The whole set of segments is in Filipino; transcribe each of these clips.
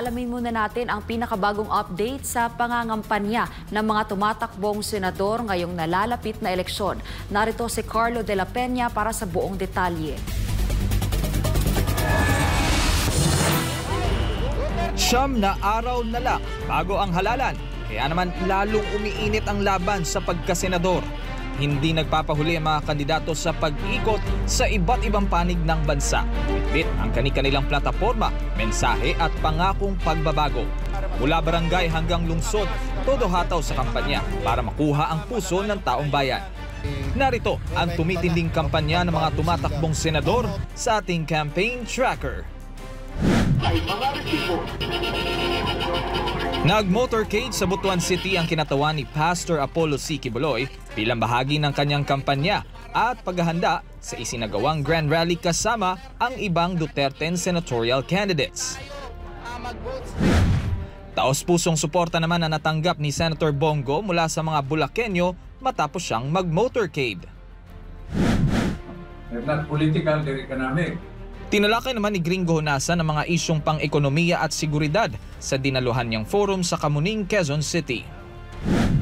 Alamin muna natin ang pinakabagong update sa pangangampanya ng mga tumatakbong senador ngayong nalalapit na eleksyon. Narito si Carlo de la Peña para sa buong detalye. Siyam na araw na lang bago ang halalan, kaya naman lalong umiinit ang laban sa pagkasenador. Hindi nagpapahuli ang mga kandidato sa pag-ikot sa iba't ibang panig ng bansa. Bitbit ang kani-kanilang plataporma, mensahe at pangakong pagbabago. Mula barangay hanggang lungsod, todo hataw sa kampanya para makuha ang puso ng taong bayan. Narito ang tumitinding kampanya ng mga tumatakbong senador sa ating campaign tracker. Nag-motorcade sa Butuan City ang kinatawan ni Pastor Apollo C. Quiboloy bilang bahagi ng kanyang kampanya at paghahanda sa isinagawang Grand Rally kasama ang ibang Duterte senatorial candidates. Taos-pusong suporta naman na natanggap ni Senator Bongo mula sa mga Bulakenyo matapos siyang mag-motorcade. They're not political, they're economic. Tinalakay naman ni Gringo Honasan ang mga isyong pang-ekonomiya at seguridad sa dinaluhan niyang forum sa Kamuning, Quezon City.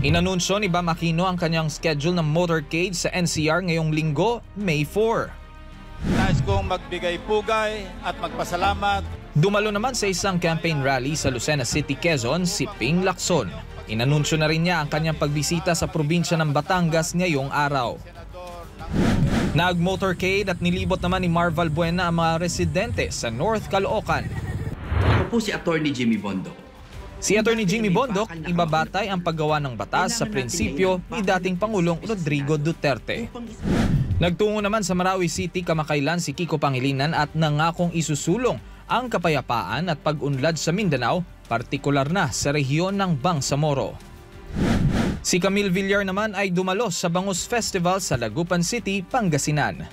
Inanunsyo ni Bam Aquino ang kanyang schedule ng motorcade sa NCR ngayong linggo, May 4. Nais kong magbigay pugay at magpasalamat. Dumalo naman sa isang campaign rally sa Lucena City, Quezon, si Ping Lacson. Inanunsyo na rin niya ang kanyang pagbisita sa probinsya ng Batangas ngayong araw. Nag-motorcade at nilibot naman ni Marval Buena ang mga residente sa North Caloocan. Ako po si Attorney Jimmy Bondoc. Si Attorney Jimmy Bondoc, ibabatay ang paggawa ng batas sa prinsipyo ni dating Pangulong Rodrigo Duterte. Nagtungo naman sa Marawi City kamakailan si Kiko Pangilinan at nangakong isusulong ang kapayapaan at pag-unlad sa Mindanao, partikular na sa rehiyon ng Bangsamoro. Si Camille Villar naman ay dumalo sa Bangus Festival sa Lagupan City, Pangasinan.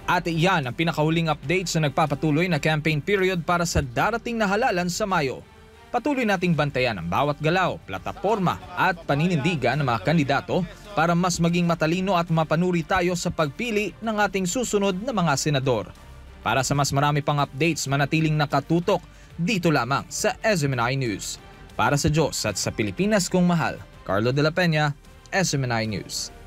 At iyan ang pinakahuling update sa nagpapatuloy na campaign period para sa darating na halalan sa Mayo. Patuloy nating bantayan ang bawat galaw, plataporma at paninindigan ng mga kandidato para mas maging matalino at mapanuri tayo sa pagpili ng ating susunod na mga senador. Para sa mas marami pang updates, manatiling nakatutok dito lamang sa SMNI News. Para sa Diyos at sa Pilipinas kong mahal, Carlo de la Peña, SMNI News.